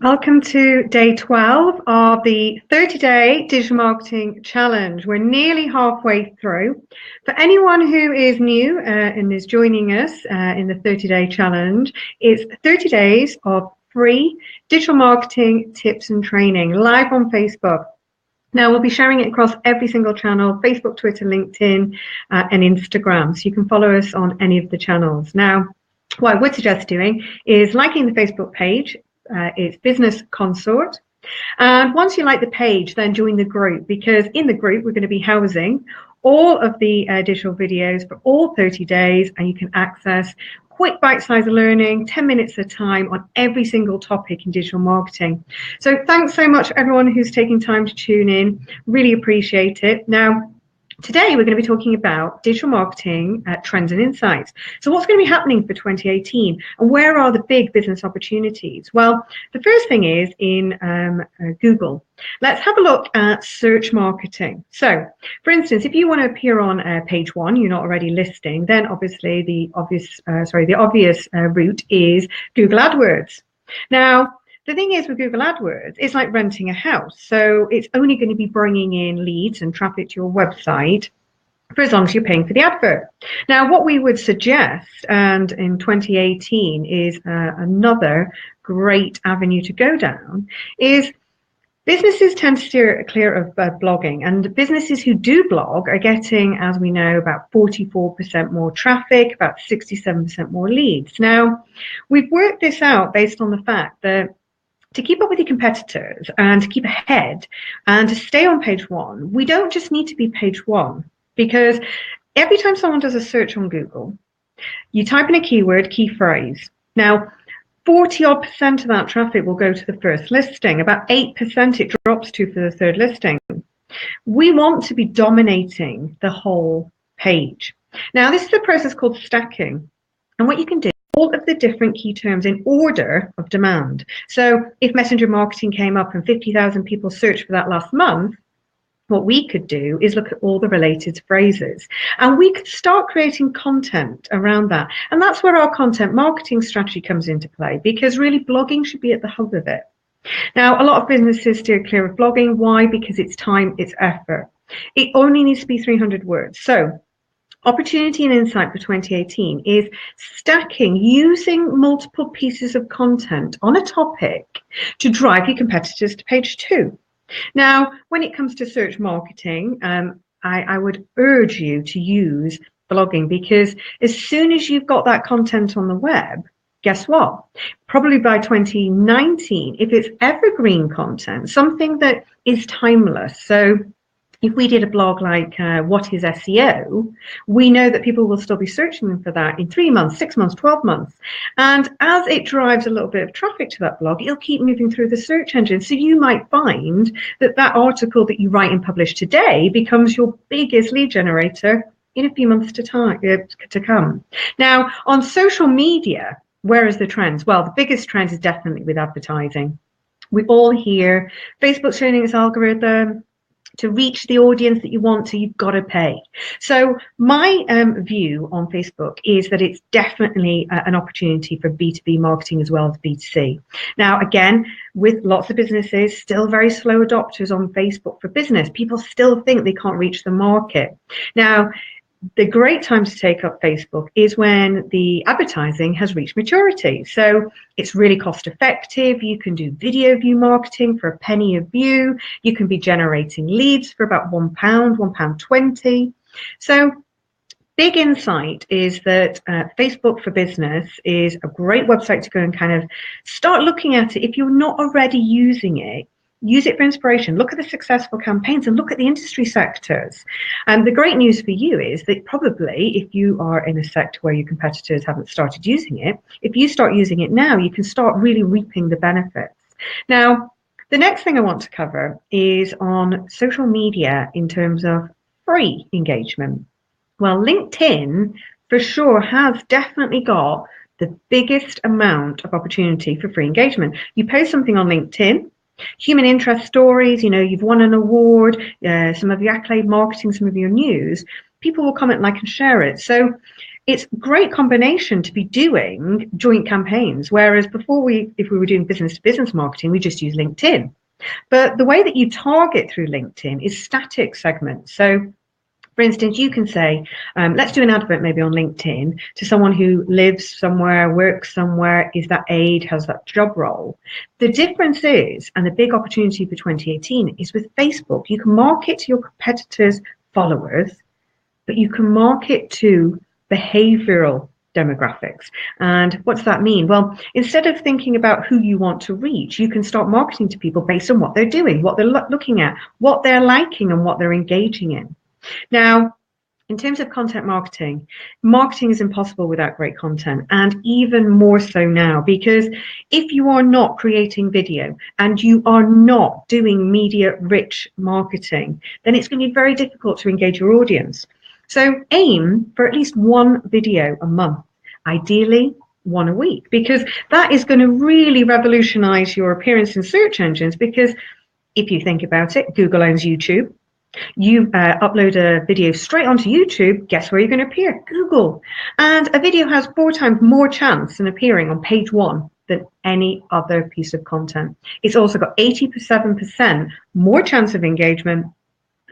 Welcome to day 12 of the 30-day digital marketing challenge. We're nearly halfway through. For anyone who is new and is joining us in the 30-day challenge, it's 30 days of free digital marketing tips and training live on Facebook. Now, we'll be sharing it across every single channel: Facebook, Twitter, LinkedIn, and Instagram. So you can follow us on any of the channels. Now, what I would suggest doing is liking the Facebook page. It's Business Consort. And once you like the page, then join the group, because in the group, we're going to be housing all of the digital videos for all 30 days, and you can access quick bite-sized learning, 10 minutes at a time on every single topic in digital marketing. So thanks so much for everyone who's taking time to tune in. Really appreciate it. Now, today, we're going to be talking about digital marketing trends and insights. So what's going to be happening for 2018, and where are the big business opportunities? Well, the first thing is in Google. Let's have a look at search marketing. So, for instance, if you want to appear on page one, you're not already listing, then obviously the obvious route is Google AdWords. Now, the thing is with Google AdWords, it's like renting a house. So it's only going to be bringing in leads and traffic to your website for as long as you're paying for the advert. Now, what we would suggest, and in 2018 is another great avenue to go down, is businesses tend to steer clear of blogging, and businesses who do blog are getting, as we know, about 44% more traffic, about 67% more leads. Now, we've worked this out based on the fact that to keep up with your competitors and to keep ahead and to stay on page one, we don't just need to be page one, because every time someone does a search on Google, you type in a keyword, key phrase. Now, 40% of that traffic will go to the first listing. About 8% it drops to for the third listing. We want to be dominating the whole page. Now, this is a process called stacking. And what you can do, all of the different key terms in order of demand. So if messenger marketing came up and 50,000 people searched for that last month, what we could do is look at all the related phrases, and we could start creating content around that. And that's where our content marketing strategy comes into play, because really blogging should be at the hub of it. Now, a lot of businesses steer clear of blogging. Why? Because it's time, it's effort. It only needs to be 300 words. So opportunity and insight for 2018 is stacking, using multiple pieces of content on a topic to drive your competitors to page two. Now, when it comes to search marketing, I would urge you to use blogging, because as soon as you've got that content on the web, guess what? Probably by 2019, if it's evergreen content, something that is timeless. So if we did a blog like what is SEO, we know that people will still be searching for that in 3 months, 6 months, 12 months. And as it drives a little bit of traffic to that blog, it'll keep moving through the search engine. So you might find that that article that you write and publish today becomes your biggest lead generator in a few months to come. Now, on social media, where is the trends? Well, the biggest trend is definitely with advertising. We all hear Facebook's changing its algorithm. To reach the audience that you want to, you've got to pay. So my view on Facebook is that it's definitely an opportunity for B2B marketing as well as B2C. Now, again, with lots of businesses still very slow adopters on Facebook for business, people still think they can't reach the market. Now, the great time to take up Facebook is when the advertising has reached maturity. So it's really cost effective. You can do video view marketing for a penny a view. You can be generating leads for about £1, £1.20. So big insight is that Facebook for Business is a great website to go and kind of start looking at it. If you're not already using it, use it for inspiration. Look at the successful campaigns and look at the industry sectors. And the great news for you is that probably if you are in a sector where your competitors haven't started using it, if you start using it now, you can start really reaping the benefits. Now, the next thing I want to cover is on social media in terms of free engagement. Well, LinkedIn for sure has definitely got the biggest amount of opportunity for free engagement. You post something on LinkedIn, human interest stories, you've won an award, some of your accolade marketing, some of your news, people will comment, like, and share it. So it's a great combination to be doing joint campaigns. Whereas before if we were doing business to business marketing, we just use LinkedIn. But the way that you target through LinkedIn is static segments. So for instance, you can say, let's do an advert maybe on LinkedIn to someone who lives somewhere, works somewhere, is that age, has that job role. The difference is, and the big opportunity for 2018 is with Facebook, you can market to your competitors' followers, but you can market to behavioral demographics. And what does that mean? Well, instead of thinking about who you want to reach, you can start marketing to people based on what they're doing, what they're looking at, what they're liking, and what they're engaging in. Now, in terms of content marketing, marketing is impossible without great content, and even more so now, because if you are not creating video and you are not doing media-rich marketing, then it's going to be very difficult to engage your audience. So aim for at least one video a month, ideally one a week, because that is going to really revolutionize your appearance in search engines. Because if you think about it, Google owns YouTube. You upload a video straight onto YouTube, guess where you're going to appear? Google. And a video has 4 times more chance in appearing on page 1 than any other piece of content. It's also got 87% more chance of engagement,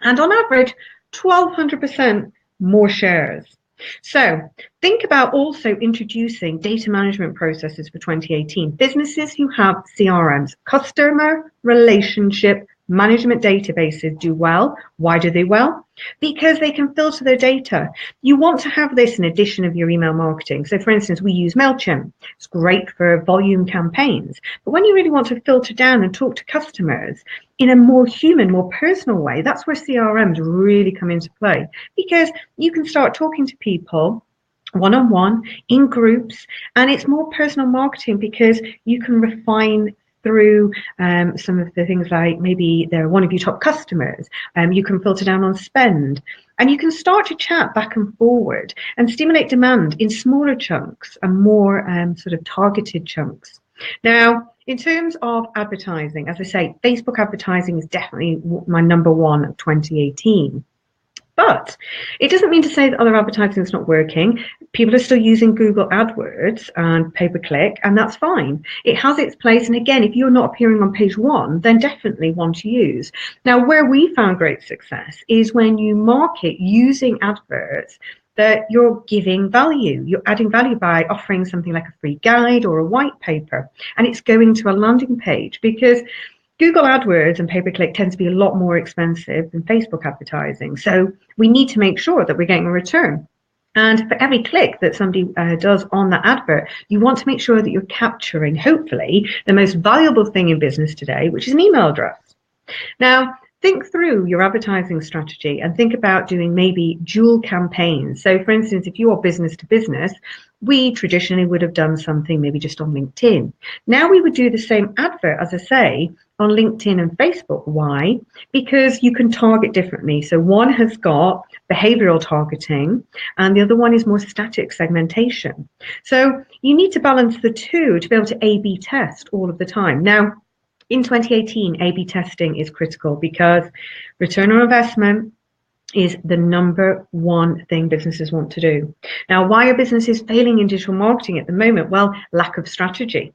and on average, 1,200% more shares. So think about also introducing data management processes for 2018. Businesses who have CRMs, customer relationship management databases, do well. Why do they well? Because they can filter their data. You want to have this in addition of your email marketing. So for instance, we use MailChimp. It's great for volume campaigns. But when you really want to filter down and talk to customers in a more human, more personal way, that's where CRMs really come into play, because you can start talking to people one-on-one, in groups, and it's more personal marketing because you can refine through some of the things like maybe they're one of your top customers. You can filter down on spend, and you can start to chat back and forward and stimulate demand in smaller chunks and more sort of targeted chunks. Now, in terms of advertising, as I say, Facebook advertising is definitely my number one of 2018. But it doesn't mean to say that other advertising is not working. People are still using Google AdWords and pay-per-click, and that's fine. It has its place. And again, if you're not appearing on page 1, then definitely one to use. Now, where we found great success is when you market using adverts that you're giving value. You're adding value by offering something like a free guide or a white paper, and it's going to a landing page, because Google AdWords and pay-per-click tend to be a lot more expensive than Facebook advertising. So we need to make sure that we're getting a return. And for every click that somebody does on that advert, you want to make sure that you're capturing, hopefully, the most valuable thing in business today, which is an email address. Now, think through your advertising strategy and think about doing maybe dual campaigns. So for instance, if you're business to business, we traditionally would have done something maybe just on LinkedIn. Now we would do the same advert, as I say, on LinkedIn and Facebook. Why? Because you can target differently. So one has got behavioral targeting and the other one is more static segmentation. So you need to balance the two to be able to A/B test all of the time. Now, in 2018, A/B testing is critical because return on investment is the number one thing businesses want to do. Now, why are businesses failing in digital marketing at the moment? Well, lack of strategy.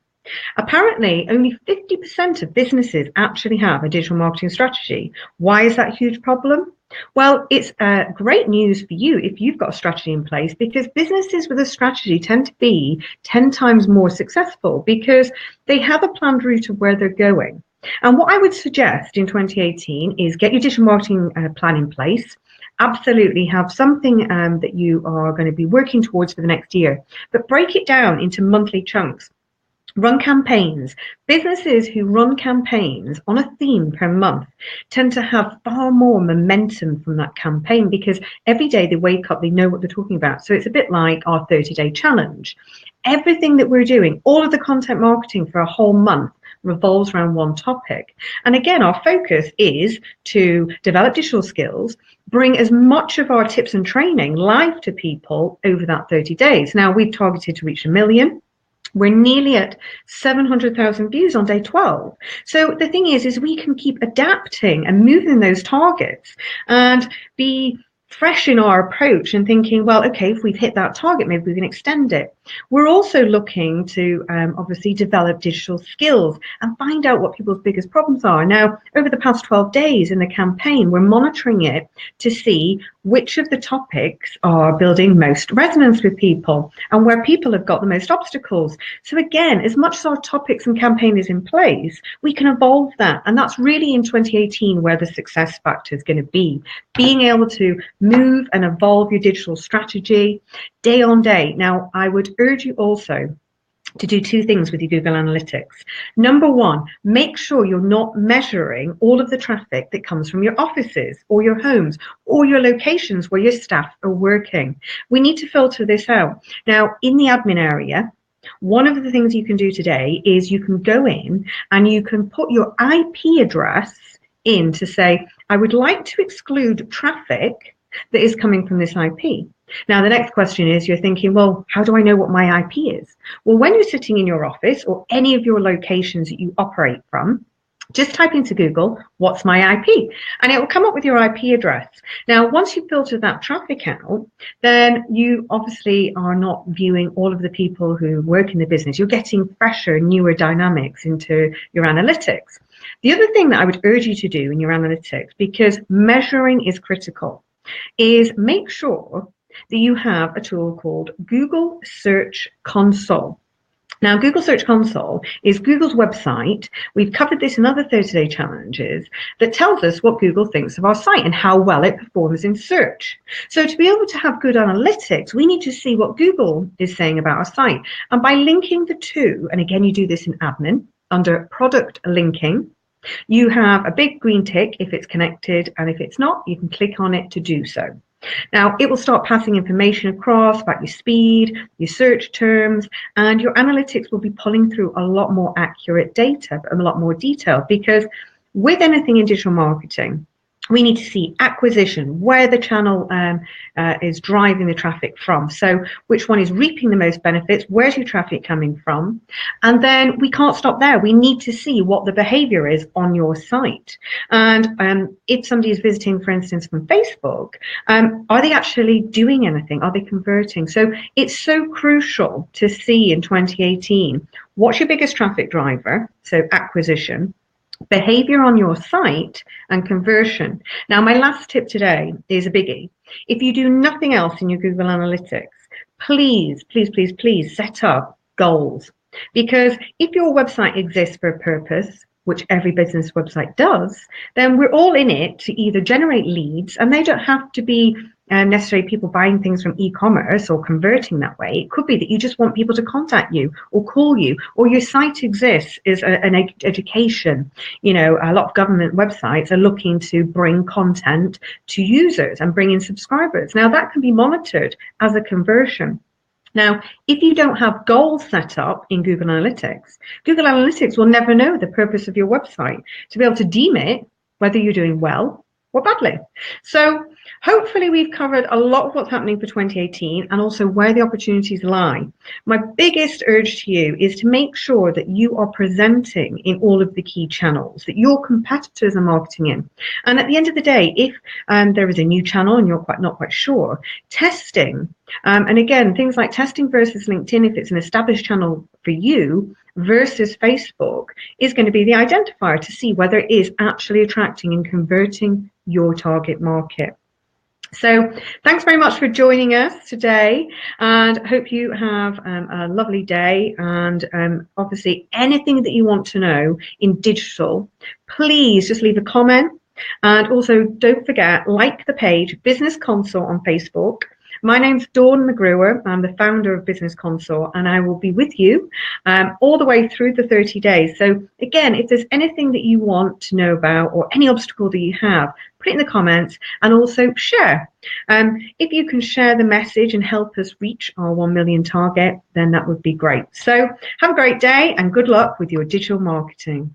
Apparently, only 50% of businesses actually have a digital marketing strategy. Why is that a huge problem? Well, it's great news for you if you've got a strategy in place, because businesses with a strategy tend to be 10 times more successful because they have a planned route of where they're going. And what I would suggest in 2018 is get your digital marketing plan in place. Absolutely have something that you are going to be working towards for the next year, but break it down into monthly chunks. Run campaigns. Businesses who run campaigns on a theme per month tend to have far more momentum from that campaign because every day they wake up, they know what they're talking about. So it's a bit like our 30-day challenge. Everything that we're doing, all of the content marketing for a whole month revolves around one topic. And again, our focus is to develop digital skills, bring as much of our tips and training live to people over that 30 days. Now, we've targeted to reach 1 million. We're nearly at 700,000 views on day 12. So the thing is we can keep adapting and moving those targets and be fresh in our approach and thinking, well, okay, if we've hit that target, maybe we can extend it. We're also looking to obviously develop digital skills and find out what people's biggest problems are. Now, over the past 12 days in the campaign, we're monitoring it to see which of the topics are building most resonance with people and where people have got the most obstacles. So again, as much as our topics and campaign is in place, we can evolve that. And that's really in 2018 where the success factor is going to be. Being able to move and evolve your digital strategy day on day. Now, I would urge you also to do two things with your Google Analytics. Number one, make sure you're not measuring all of the traffic that comes from your offices or your homes or your locations where your staff are working. We need to filter this out. Now, in the admin area, one of the things you can do today is you can go in and you can put your IP address in to say, I would like to exclude traffic that is coming from this IP. Now, the next question is you're thinking, well, how do I know what my IP is? Well, when you're sitting in your office or any of your locations that you operate from, just type into Google, what's my IP? And it will come up with your IP address. Now, once you've filtered that traffic out, then you obviously are not viewing all of the people who work in the business. You're getting fresher, newer dynamics into your analytics. The other thing that I would urge you to do in your analytics, because measuring is critical, is make sure that you have a tool called Google Search Console. Now, Google Search Console is Google's website. We've covered this in other 30-day challenges that tells us what Google thinks of our site and how well it performs in search. So to be able to have good analytics, we need to see what Google is saying about our site. And by linking the two, and again, you do this in admin under product linking, you have a big green tick if it's connected, and if it's not, you can click on it to do so. Now, it will start passing information across about your speed, your search terms, and your analytics will be pulling through a lot more accurate data, a lot more detail, because with anything in digital marketing, we need to see acquisition, where the channel is driving the traffic from. So which one is reaping the most benefits? Where's your traffic coming from? And then we can't stop there. We need to see what the behavior is on your site. And if somebody is visiting, for instance, from Facebook, are they actually doing anything? Are they converting? So it's so crucial to see in 2018, what's your biggest traffic driver? So acquisition, behavior on your site, and conversion. Now, my last tip today is a biggie. If you do nothing else in your Google Analytics, please, please, please, please set up goals. Because if your website exists for a purpose, which every business website does, then we're all in it to either generate leads, and they don't have to be necessarily people buying things from e-commerce or converting that way. It could be that you just want people to contact you or call you, or your site exists as an education. You know, a lot of government websites are looking to bring content to users and bring in subscribers. Now, that can be monitored as a conversion. Now, if you don't have goals set up in Google Analytics will never know the purpose of your website to be able to deem it whether you're doing well or badly. So hopefully we've covered a lot of what's happening for 2018 and also where the opportunities lie. My biggest urge to you is to make sure that you are presenting in all of the key channels that your competitors are marketing in. And at the end of the day, if there is a new channel and you're not quite sure, testing, and again, things like testing versus LinkedIn, if it's an established channel for you, versus Facebook, is going to be the identifier to see whether it is actually attracting and converting your target market. So thanks very much for joining us today, and hope you have a lovely day. And obviously anything that you want to know in digital, please just leave a comment. And also don't forget, like the page Business Console on Facebook. My name's Dawn McGrewer. I'm the founder of Business Console, and I will be with you all the way through the 30 days. So again, if there's anything that you want to know about or any obstacle that you have, put it in the comments, and also share. If you can share the message and help us reach our 1 million target, then that would be great. So have a great day and good luck with your digital marketing.